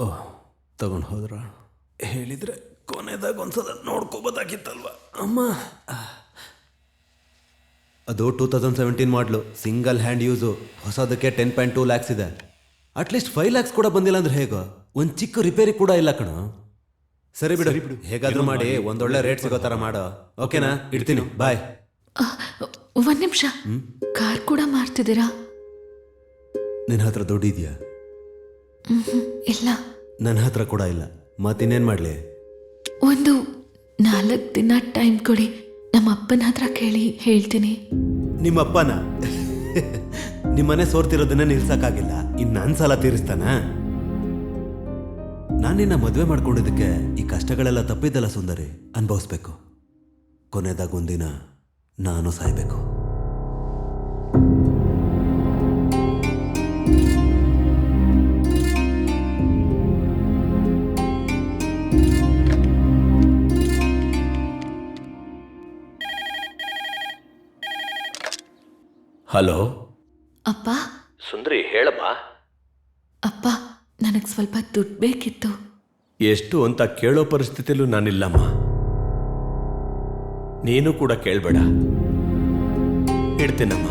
ಓಹ್, ತಗೊಂಡು ಹೋದ್ರ? ಹೇಳಿದರೆ ಕೊನೆದಾಗ ಒಂದ್ಸಲ ನೋಡ್ಕೋಬೋದಾಗಿತ್ತಲ್ವ ಅಮ್ಮ. ಅದು 2017 ಮಾಡಲು, ಸಿಂಗಲ್ ಹ್ಯಾಂಡ್ ಯೂಸು. ಹೊಸದಕ್ಕೆ 10.2 ಲ್ಯಾಕ್ಸ್ ಇದೆ. ಅಟ್ಲೀಸ್ಟ್ 5 ಲ್ಯಾಕ್ಸ್ ಕೂಡ ಬಂದಿಲ್ಲ ಅಂದ್ರೆ ಹೇಗೋ? ಒಂದು ಚಿಕ್ಕ ರಿಪೇರಿ ಕೂಡ ಇಲ್ಲ ಕಣೋ. ಸರಿ ಬಿಡು, ಹೇಗಾದ್ರೂ ಮಾಡಿ ಒಂದೊಳ್ಳೆ ರೇಟ್ ಸಿಗೋ ಥರ ಮಾಡೋ. ಓಕೆನಾ? ಇಡ್ತೀನಿ, ಬಾಯ್. ಒಂದು ನಿಮಿಷ, ಕಾರ್ ಕೂಡ ಮಾರ್ತಿದ್ದೀರಾ? ನಿನ್ನ ಹತ್ರ ದುಡ್ಡಿದ್ಯಾ? ಇಲ್ಲ. ನನ್ನ ಹತ್ರ ಕೂಡ ಇಲ್ಲ. ಮತ್ತಿನ್ನೇನು ಮಾಡಲಿ? ಒಂದು 4 ದಿನ ಟೈಮ್ ಕೊಡಿ, ನಮ್ಮ ಅಪ್ಪನ ಹತ್ರ ಕೇಳಿ ಹೇಳ್ತೀನಿ. ನಿಮ್ಮಪ್ಪನ? ನಿಮ್ಮನೆ ಸೋರ್ತಿರೋದನ್ನ ನಿಲ್ಸಕ್ಕಾಗಿಲ್ಲ, ಇನ್ನು ನನ್ನ ಸಾಲ ತೀರಿಸ್ತಾನ? ನಾನು ನಿನ್ನ ಮದುವೆ ಮಾಡ್ಕೊಂಡಿದ್ದಕ್ಕೆ ಈ ಕಷ್ಟಗಳೆಲ್ಲ ತಪ್ಪಿದ್ದಲ್ಲ ಸುಂದರಿ, ಅನುಭವಿಸ್ಬೇಕು. ಕೊನೆದಾಗ ಒಂದಿನ ನಾನು ಸಾಯ್ಬೇಕು. ಹಲೋ ಅಪ್ಪ. ಸುಂದರಿ, ಹೇಳಮ್ಮ. ಅಪ್ಪ, ನನಗೆ ಸ್ವಲ್ಪ ದುಡ್ಡು ಬೇಕಿತ್ತು. ಎಷ್ಟು ಅಂತ ಕೇಳೋ ಪರಿಸ್ಥಿತಿಯಲ್ಲೂ ನಾನಿಲ್ಲಮ್ಮ. ನೀನು ಕೂಡ ಕೇಳಬೇಡ. ಇಡ್ತೀನಮ್ಮ.